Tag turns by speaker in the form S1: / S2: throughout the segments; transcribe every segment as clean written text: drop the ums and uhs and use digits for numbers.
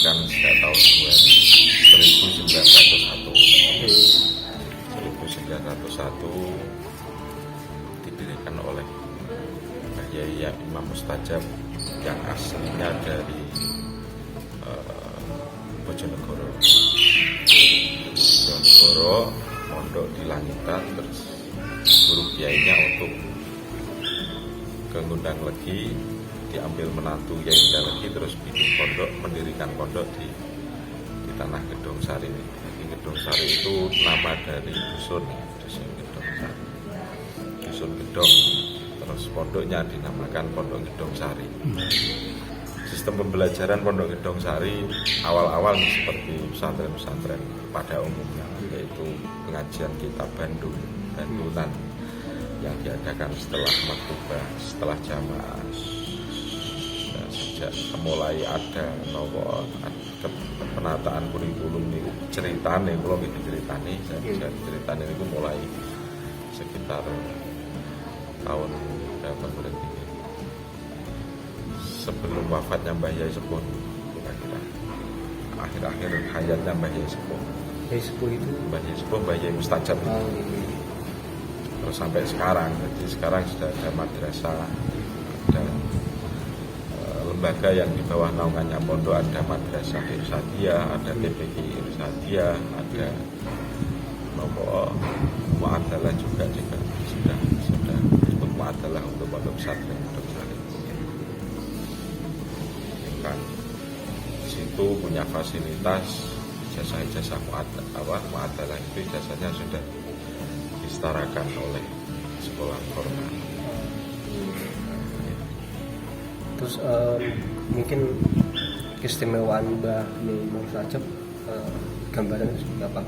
S1: didirikan sejak tahun 1901. 1901 didirikan oleh Mbah Yai Imam Mustajab yang aslinya dari Bojonegoro. Mondok di Langitan, terus guru kiainya untuk ke Ngundang Legi, diambil menantu Yai Ngundang Legi, terus bikin pondok, mendirikan pondok di tanah Gedong Sari. Jadi Gedong Sari itu nama dari dusun Gedong Sari, dusun Gedong, terus pondoknya dinamakan Pondok Gedong Sari. Sistem pembelajaran Pondok Gedong Sari awal-awal seperti pesantren-pesantren pada umumnya, yaitu pengajian kitab bandunan yang diadakan setelah maktubah, setelah jamaah. Sejak mulai ada penataan kurikulum ini ceritane, kalau diceritani itu mulai sekitar tahun berapa berarti sebelum wafatnya Mbah Yai Sepuh, kira-kira akhir-akhir hayatnya Mbah Yai Sepuh.
S2: Yai Sepuh itu
S1: Mbah Yai Sepuh, Mbah Yai Mustajab. Terus sampai sekarang, jadi sekarang sudah ada madrasah, ada lembaga yang di bawah naungannya pondok, ada madrasah Irsadiyah, ada TPQ Irsadiyah, ada Mu'adalah juga sudah disebut Mu'adalah untuk pondok pesantren. Di situ punya fasilitas ijazah Mu'adalah itu ijazahnya sudah disetarakan oleh sekolah formal.
S2: Terus mungkin keistimewaan Mbah Yai Imam Mustajab, gambaran seperti apa?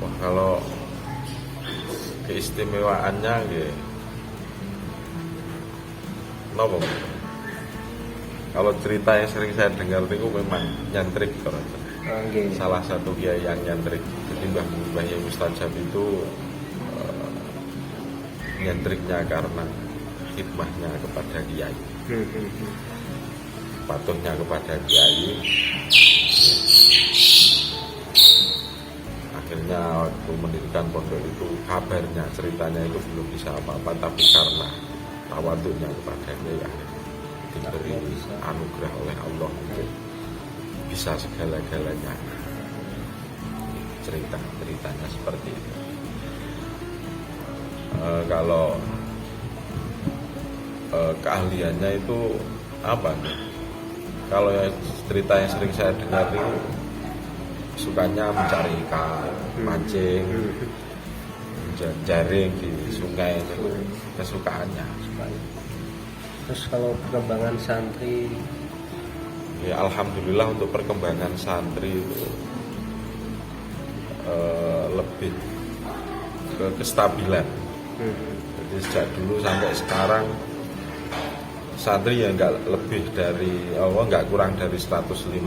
S1: Wah, kalau keistimewaannya nopo. Kalau cerita yang sering saya dengar itu memang nyantrik kalau salah satu kiai yang nyantrik. Jadi Mbah Yai Mustajab itu nyantriknya karena hikmahnya kepada kiai, patuhnya kepada kiai. Akhirnya waktu mendirikan pondok itu, kabarnya ceritanya itu belum bisa apa-apa, tapi karena tawaduknya kepada kiai diberi anugerah oleh Allah untuk bisa segala-galanya. Ceritanya seperti itu. Kalau keahliannya itu apa nih? Kalau cerita yang sering saya dengar itu sukanya mencari ikan, mancing, jaring di sungai, itu kesukaannya.
S2: Terus kalau perkembangan santri,
S1: ya alhamdulillah untuk perkembangan santri itu lebih ke kestabilan. Jadi sejak dulu sampai sekarang santri ya nggak kurang dari 150,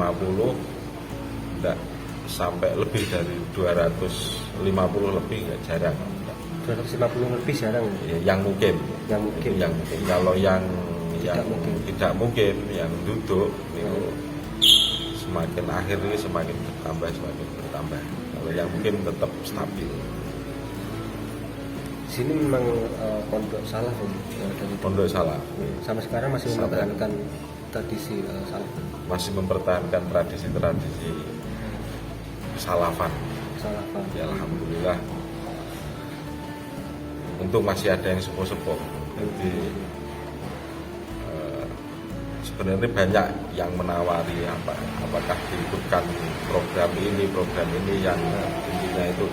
S1: enggak sampai lebih dari 250 lebih, nggak jarang.
S2: 250 lebih jarang
S1: ya, yang mungkin. Kalau yang tidak mungkin yang duduk itu semakin akhir ini semakin bertambah. Kalau yang mungkin tetap stabil.
S2: Di sini memang pondok salaf dari
S1: Pondok salaf
S2: sampai sekarang masih mempertahankan tradisi salaf.
S1: Masih mempertahankan tradisi salafan. Ya alhamdulillah. Untuk masih ada yang sepuh-sepuh. Jadi sebenarnya banyak yang menawari apakah diikutkan program ini yang intinya itu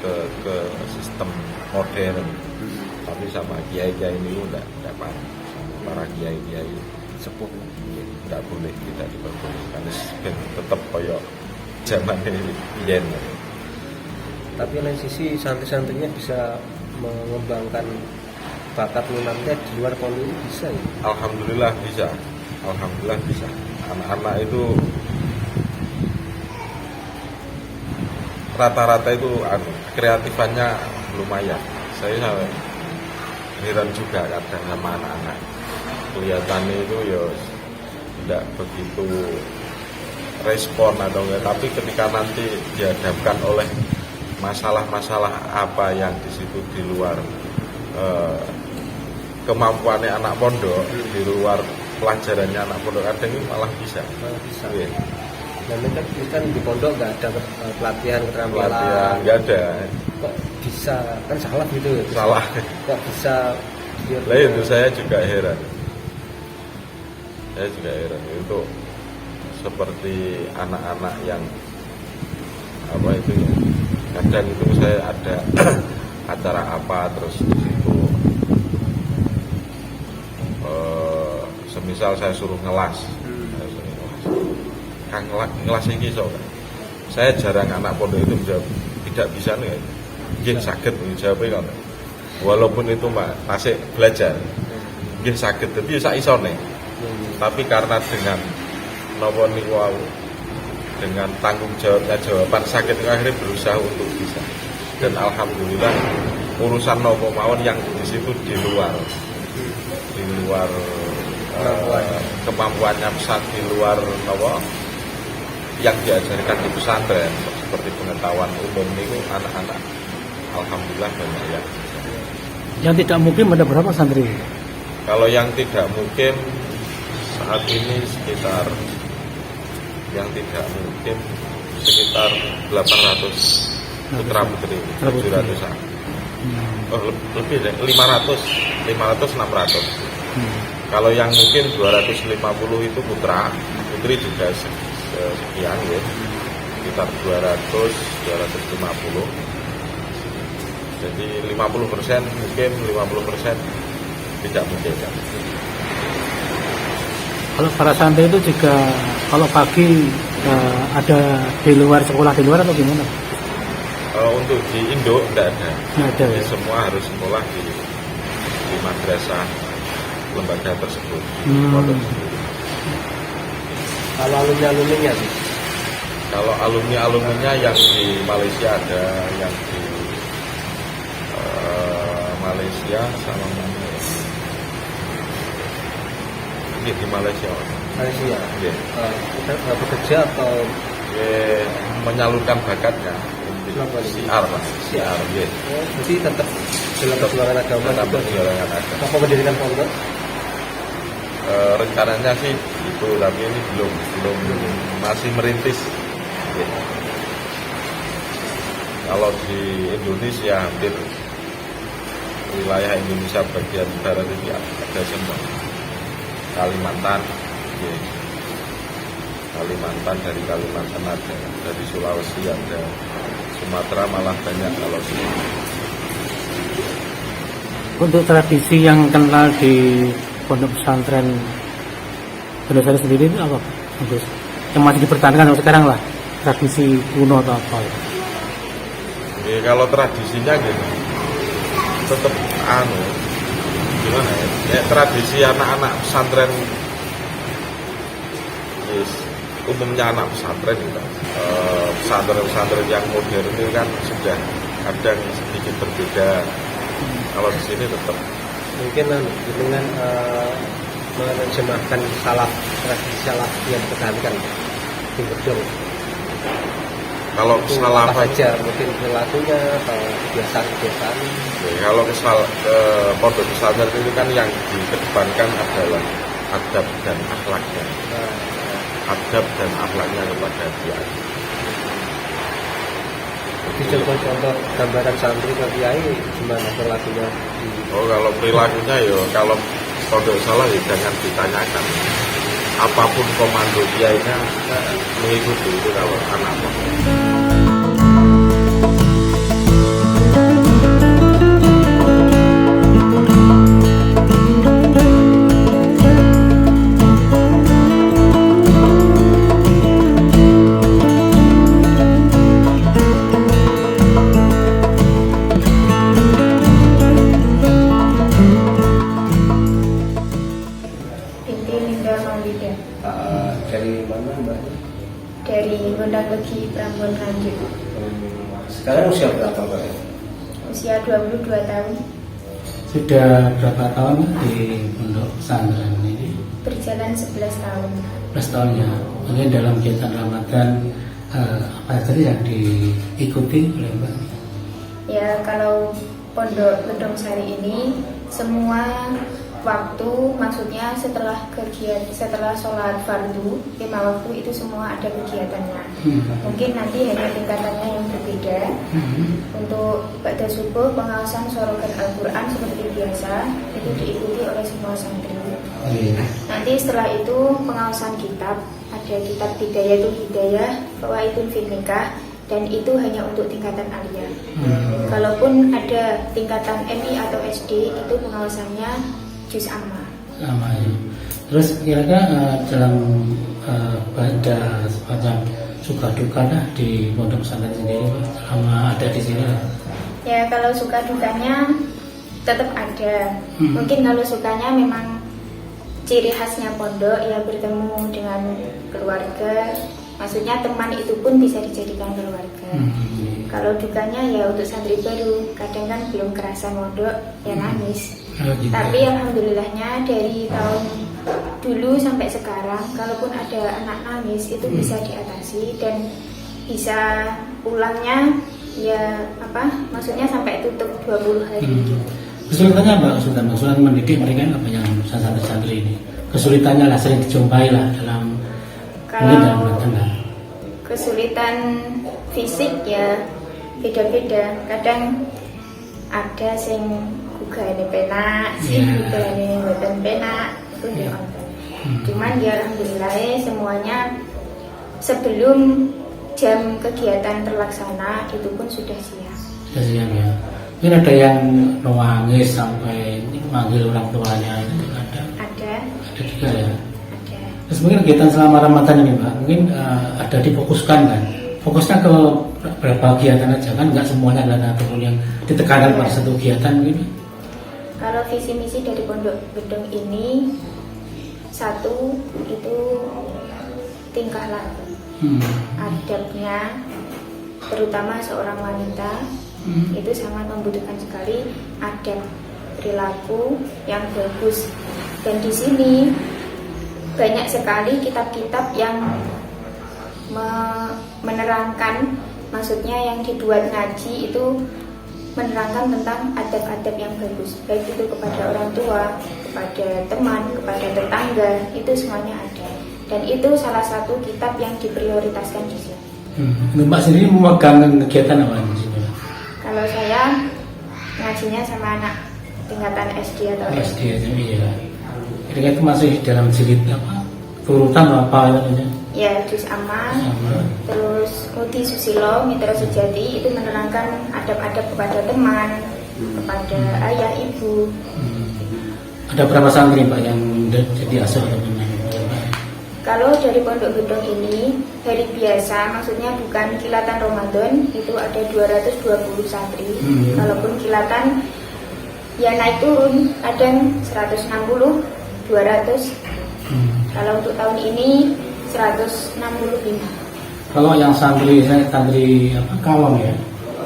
S1: ke sistem modern. Tapi sama kiai-kiai ini tidak para kiai-kiai sepuh tidak boleh, tidak diperbolehkan. Tetap koyok zaman ini yen.
S2: Tapi lain sisi santri-santrinya bisa mengembangkan bakat minatnya di luar pondok ini bisa ya?
S1: Alhamdulillah bisa. Anak-anak itu rata-rata itu kreatifannya lumayan. Saya heran juga kadang sama anak-anak. Kelihatannya itu ya tidak begitu respon atau enggak, tapi ketika nanti dihadapkan oleh masalah-masalah apa yang di situ di luar kemampuannya anak pondok, di luar pelajarannya anak pondok, kadang ini malah bisa. Iya.
S2: Dan ini kan di pondok nggak ada pelatihan keterampilan.
S1: Pelatihan nggak ada.
S2: Kok bisa, kan salah gitu ya?
S1: Salah.
S2: Kok bisa?
S1: Lah itu saya juga heran. Saya juga heran itu seperti anak-anak yang apa itu ya. Kadang itu saya ada acara apa terus di situ semisal saya suruh ngelas. Kang ngelas ini so, saya jarang anak pondok itu menjawab tidak bisa nih, nggih saged menjawabnya kan, walaupun itu masih belajar, nggih saged, tapi bisa isone, tapi karena dengan nopo niku dengan tanggung jawabnya jawaban sakit akhirnya berusaha untuk bisa, dan alhamdulillah urusan nopo mawon yang di situ di luar kemampuannya pesat, di luar nopo yang diajarkan di pesantren seperti pengetahuan umum itu anak-anak alhamdulillah banyak yang bisa.
S3: Yang tidak mungkin ada berapa santri?
S1: Kalau yang tidak mungkin saat ini sekitar yang tidak mungkin sekitar 800 putra putri, 700-an. Oh, lebih deh, 500 600. Kalau yang mungkin 250 itu putra, putri juga sekian ya, sekitar 250. Jadi 50% mungkin, 50% tidak mungkin kan.
S3: Kalau para santri itu juga kalau pagi ada di luar sekolah di luar atau gimana?
S1: Untuk di Indo tidak ada.
S3: Nggak ada ya?
S1: Semua harus sekolah di madrasah lembaga tersebut.
S2: Kalau alumni-alumninya sih?
S1: Kalau alumni-alumninya yang di Malaysia ada, yang di Malaysia sama mana ya? Ini di Malaysia.
S2: Malaysia?
S1: Iya.
S2: Bekerja atau?
S1: Menyalurkan bakatnya. Siar Mas. Siar, iya.
S2: Jadi tetap dalam perjuangan agama.
S1: Tetap perjuangan agama.
S2: Apa mendirikan pondok?
S1: Rencananya sih itu, tapi ini belum masih merintis. Ya. Kalau di Indonesia hampir wilayah Indonesia bagian barat ini ada semua. Kalimantan, ya. Kalimantan, dari Kalimantan ada, dari Sulawesi ada, Sumatera malah banyak kalau di.
S3: Untuk tradisi yang kental di pondok pesantren Indonesia sendiri itu apa? Yang masih dipertahankan sampai sekarang lah, tradisi kuno atau apa?
S1: Ya, kalau tradisinya gitu, tetap gimana ya? Ya tradisi anak-anak pesantren, yes, umumnya anak pesantren gitu. Pesantren-pesantren yang modern itu kan sudah kadang sedikit berbeda. Kalau di sini tetap
S2: mungkin dengan menerjemahkan tradisi salaf yang dipertahankan di Bedong.
S1: Kalau salah
S2: apa saja mungkin perilakunya atau kebiasaan.
S1: Kalau ke pondok pesantren itu kan yang dikedepankan adalah adab dan akhlaknya. Adab dan akhlaknya kepada dia.
S2: Dicoba contoh gambaran santri ke kiai gimana perilakunya?
S1: Kalau perilakunya ya kalau pondok salah ya jangan ditanyakan. Apapun komando kiainya mengikuti itu kalau anak pondok.
S2: Dari mana Mbak?
S4: Dari Gondang Legi, Prambon Nganjuk.
S2: Sekarang usia berapa Mbak?
S4: Usia 22 tahun.
S3: Sudah berapa tahun di pondok pesantren ini?
S4: berjalan 11 tahun.
S3: 11 tahun ya. Mungkin dalam kegiatan Ramadan apa saja yang diikuti oleh Mbak?
S4: Ya, kalau Pondok Gedong Sari ini semua waktu, maksudnya setelah sholat fardu 5 waktu itu semua ada kegiatannya. Mungkin nanti hanya tingkatannya yang berbeda. Untuk ba'da subuh pengawasan sorogan Al-Quran seperti biasa itu diikuti oleh semua santri. Nanti setelah itu pengawasan kitab, ada kitab Hidayah, Fawaidun fil Nikah, dan itu hanya untuk tingkatan aliyah. Kalaupun ada tingkatan MI atau SD, itu pengawasannya juz amma.
S3: Sama ya. Terus kira-kira dalam ada semacam suka duka lah di pondok pesantren sendiri selama ada di sini lah.
S4: Ya, kalau suka dukanya tetap ada. Mungkin kalau sukanya memang ciri khasnya pondok ya bertemu dengan keluarga. Maksudnya teman itu pun bisa dijadikan keluarga. Kalau dukanya ya untuk santri baru, kadang kan belum kerasa mondok ya nangis.
S3: Gitu.
S4: Tapi alhamdulillahnya dari tahun dulu sampai sekarang, kalaupun ada anak nangis itu bisa diatasi dan bisa pulangnya ya maksudnya sampai tutup 20 hari gitu.
S3: Kesulitannya apa kesulitan mendidik mereka apa yang santri-santri ini? Kesulitannya lah sering dijumpai lah dalam
S4: Kalau kesulitan fisik ya beda-beda. Kadang ada sing gugane penak, sing gugane mboten penak, itu dia wonten. Cuman ya alhamdulillah semuanya sebelum jam kegiatan terlaksana itu pun sudah siap.
S3: Sudah siap ya. Mungkin ada yang nangis sampai manggil orang tuanya itu ada.
S4: Ada
S3: Juga ya.
S4: ada.
S3: Terus mungkin kegiatan selama Ramadan ini Mbak, mungkin ada difokuskan kan? Fokusnya ke berapa kegiatan aja kan? Nggak semuanya adalah ataupun yang ditekankan pada satu kegiatan gitu.
S4: Kalau visi misi dari Pondok Gedong ini, satu itu tingkah laku, adabnya, terutama seorang wanita itu sangat membutuhkan sekali adab perilaku yang bagus. Dan di sini banyak sekali kitab-kitab yang menerangkan, maksudnya yang dibuat ngaji itu menerangkan tentang adab-adab yang bagus, baik itu kepada orang tua, kepada teman, kepada tetangga, itu semuanya ada. Dan itu salah satu kitab yang diprioritaskan di sini.
S3: Mbak sendiri memegang kegiatan apa di sini?
S4: Kalau saya ngajinya sama anak tingkatan SD atau
S3: SD aja ya. Kira-kira itu masih dalam jilid apa? Turutan apa namanya?
S4: ya juz amma, terus Mudi Susilo Mitra Sejati itu menerangkan adab-adab kepada teman, kepada ayah ibu.
S3: Ada berapa santri Pak yang jadi asuh atau gimana?
S4: Kalau dari Pondok Gedong ini hari biasa, maksudnya bukan kilatan Ramadan, itu ada 220 santri. Kalaupun kilatan ya naik turun, kadang 160, 200. Kalau untuk tahun ini 165.
S3: Kalau yang santri apa kawam ya,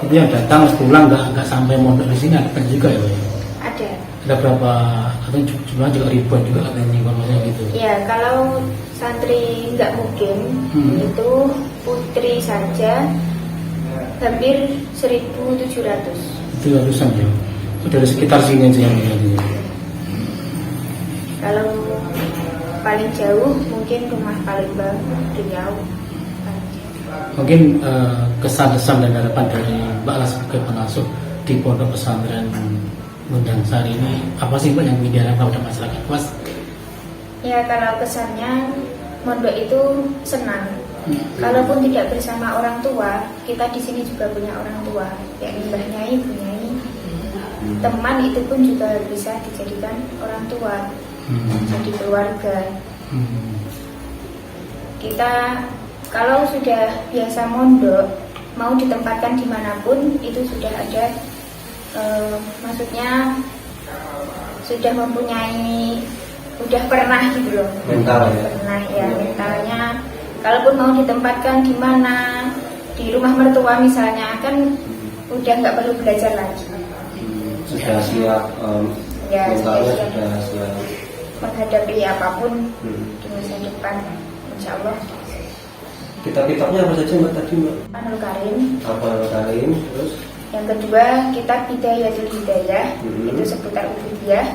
S3: itu yang datang sebulan nggak sampai mondok di sini ada juga ya Pak?
S4: Ada.
S3: Ada berapa? Katanya jumlahnya juga ribuan juga katanya informasinya gitu.
S4: Ya kalau santri nggak mungkin itu putri saja hampir 1.700.
S3: Itu ratusan ya. Itu dari sekitar sini aja yang ini.
S4: Kalau paling jauh mungkin rumah Palembang, Riau.
S3: Mungkin kesan-kesan dan harapan dari Mbak Las sebagai pengasuh di Pondok Pesantren Gondang Sari ini apa sih Mbak yang ingin diharapkan pada masyarakat Mas?
S4: Ya kalau kesannya mondok itu senang. Kalaupun tidak bersama orang tua, kita di sini juga punya orang tua, yakni Mbah Nyai, Bu Nyai. Teman itu pun juga bisa dijadikan orang tua, jadi keluarga. Kita kalau sudah biasa mondok, mau ditempatkan dimanapun itu sudah ada, maksudnya sudah mempunyai, udah pernah gitu loh.
S2: Mental ya.
S4: Pernah ya mentalnya. Kalaupun mau ditempatkan di mana, di rumah mertua misalnya, kan udah nggak perlu belajar lagi.
S2: Sudah siap,
S4: Ya,
S2: mentalnya
S4: sudah
S2: sudah siap.
S4: menghadapi apapun di masa depan, insya Allah.
S2: Kitab-kitabnya apa saja Mbak tadi Mbak?
S4: Anul Karim.
S2: Anul Karim, terus
S4: Yang kedua, kitab Bidayatul Hidayah, itu seputar ubudiyah.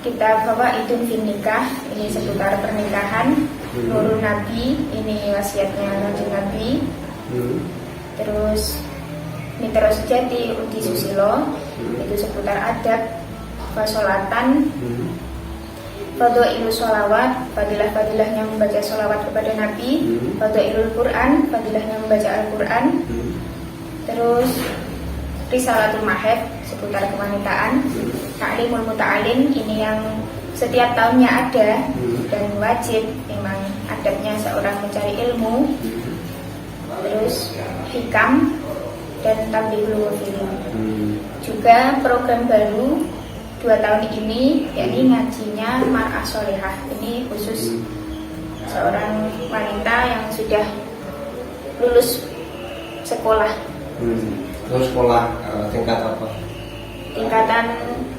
S4: Kitab Fawaidun fin Nikah, ini seputar pernikahan. Nurul Nabi, ini wasiatnya Kanjeng Nabi. Terus Mitra Sejati Udi Susilo, itu seputar adab, fasolatan. Fadhailus sholawat, fadilah-fadilahnya membaca sholawat kepada Nabi. Fadhailul Quran, fadilahnya membaca Al-Quran. Terus Risalatul Maheb, seputar kewanitaan. Ta'limul Muta'alim, ini yang setiap tahunnya ada dan wajib, memang adabnya seorang mencari ilmu. Terus Hikam dan Tablighul Mufirin. Juga program baru 2 tahun ini, yakni ngajinya Mar'ah Sholihah. Ini khusus seorang wanita yang sudah lulus sekolah.
S2: terus sekolah tingkat apa?
S4: Tingkatan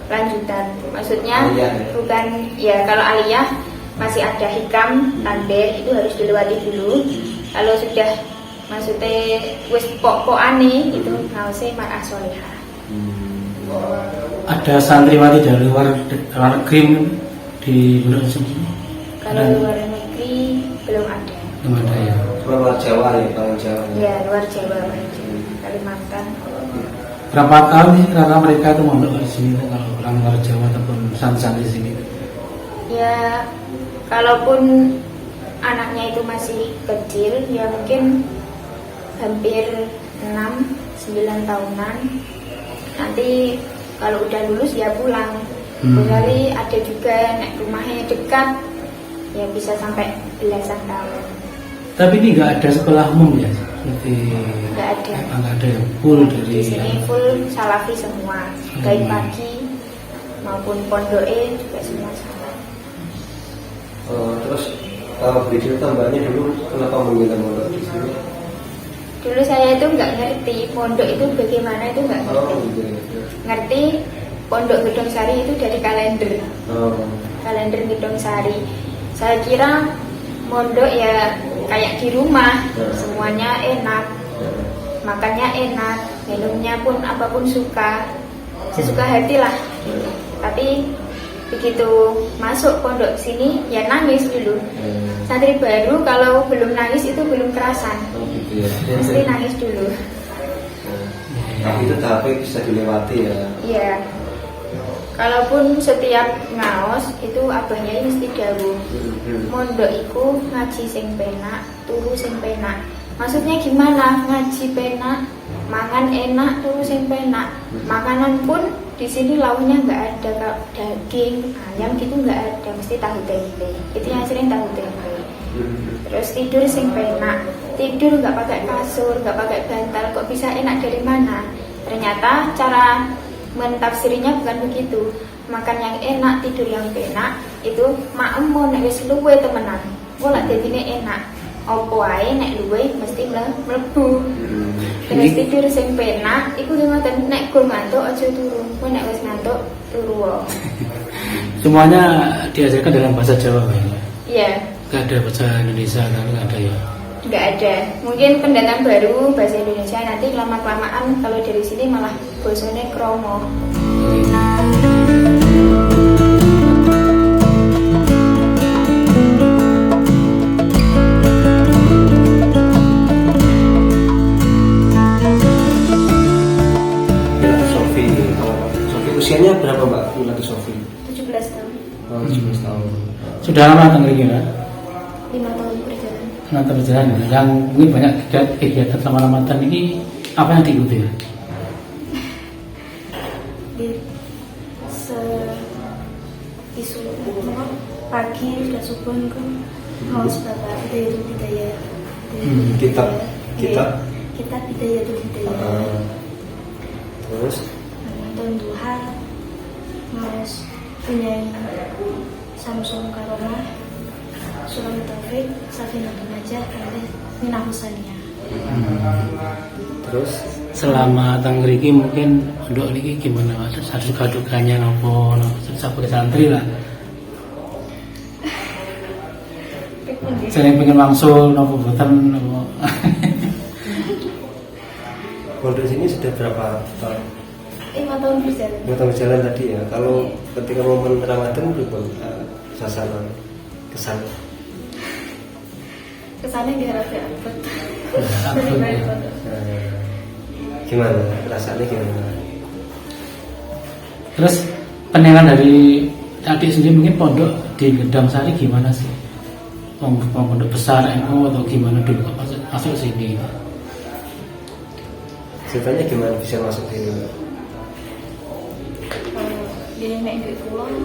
S4: lanjutan. Maksudnya
S2: Aliyah, ya?
S4: bukan ya, kalau aliyah masih ada hikam, tanda itu harus dilewati dulu. Kalau sudah maksudnya wis pokokane itu ngaose Mar'ah Sholihah.
S3: Ada santriwati dari luar negeri di Pondok sendiri?
S4: Kalau luar negeri belum ada.
S3: Belum ada ya.
S2: Luar Jawa ya, paling Jawa.
S4: Ya, luar Jawa, Kalimantan.
S3: Berapa tahun sih rata mereka itu mondok di sini kalau orang luar Jawa ataupun santri di sini?
S4: Ya, kalaupun anaknya itu masih kecil, ya mungkin hampir 6-9 tahunan. Nanti kalau udah lulus ya pulang. Kecuali ada juga nek rumahnya dekat, ya bisa sampai belasan tahun.
S3: Tapi ini nggak ada sekolah umum ya? Seperti
S4: Nggak ada.
S3: Nggak ada yang full
S4: Di
S3: dari
S4: sini full salafi semua, baik pagi maupun pondoke juga semua sama.
S2: Terus video tambahnya dulu kenapa memilih mondok di sini?
S4: Dulu saya itu nggak ngerti pondok itu bagaimana, itu nggak ngerti.
S2: Gitu.
S4: Ngerti Pondok Gedong Sari itu dari kalender. Kalender Gedong Sari. Saya kira mondok ya kayak di rumah, semuanya enak, makannya enak, minumnya pun apapun suka, sesuka hati lah. Tapi begitu masuk pondok sini ya nangis dulu. Santri baru kalau belum nangis itu belum kerasan,
S2: Gitu ya.
S4: mesti nangis dulu.
S2: Tapi itu tapi bisa dilewati ya.
S4: Iya. Kalaupun setiap ngaos itu abahnya mesti dawuh. Mondok iku ngaji sing penak, turu sing penak. Maksudnya gimana? Ngaji penak, makan enak, turu sing penak. Makanan pun di sini lauknya nggak ada, kalau daging, ayam gitu nggak ada, mesti tahu tempe. Itu yang sering tahu tempe. Terus tidur sing penak, tidur nggak pakai kasur, nggak pakai bantal, kok bisa enak dari mana? Ternyata cara mentafsirinya bukan begitu. Makan yang enak, tidur yang penak, itu maemo nek wis luwe temenan. Golek dadine enak. Opo ae nek luwe mesti mlebu. Terus tidur sing penak iku ngoten, nek gur ngantuk aja turu. Kowe nek wis ngantuk turu wae.
S3: semuanya diajarkan dalam bahasa Jawa ya?
S4: Iya,
S3: Nggak ada bahasa Indonesia kan? Nggak ada ya?
S4: nggak ada. Mungkin pendatang baru bahasa Indonesia, nanti lama-kelamaan kalau dari sini malah bosone kromo.
S2: Sofi usianya berapa Mbak? Milatu Sofi?
S4: 17 tahun.
S2: 17 tahun.
S3: Sudah lama tanggal gini ya?
S4: 5 tahun berjalan.
S3: Ramadan berjalan ya? Yang mungkin banyak kegiatan sama Ramadan ini apa yang diikuti ya?
S4: Pagi sudah subuh kan haus bapak Bidayatul Hidayah. Kitab Bidayatul Hidayah.
S2: Terus
S4: Nonton duha, harus punya Samsung Karomah, Sulam Taufik, Safinatul Najah, Minah Husaniyah.
S2: terus
S3: Selama tanggal ini mungkin untuk ini gimana? Ada suka dukanya nopo sebagai santri lah. Sering pengen langsung nopo boten nopo.
S2: Pondok sini sudah berapa tahun?
S4: 5 tahun berjalan.
S2: 5 tahun berjalan tadi ya. Kalau ketika momen Ramadan berapa suasana kesan?
S4: Kesannya diharapkan abad.
S2: Gimana rasanya gimana?
S3: Terus penilaian dari adik sendiri mungkin pondok di Gedang Sari gimana sih? Pondok besar NU atau gimana dulu kok masuk sini?
S2: Ceritanya gimana bisa masuk sini?
S4: Dia naik duit pulang,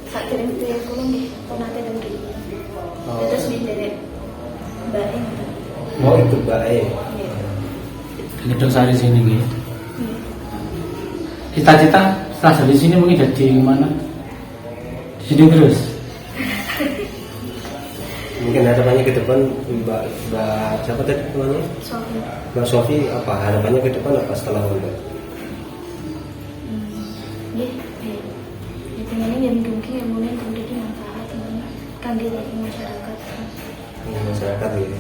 S4: saat kirim duit pulang nih, kau nanti dan duit. Terus di dari bareng.
S2: Oh itu baik.
S3: Di Gedang Sari sini gitu. Cita-cita setelah dari sini mungkin jadi mana? Di sini terus.
S2: Mungkin harapannya ke depan Mbak siapa tadi namanya?
S4: Sofi.
S2: Mbak Sofi apa harapannya ke depan apa setelah Mbak?
S4: Ya pengennya yang mungkin yang mulai kemudian manfaat ini kan dia dari masyarakat.
S2: Masyarakat gitu.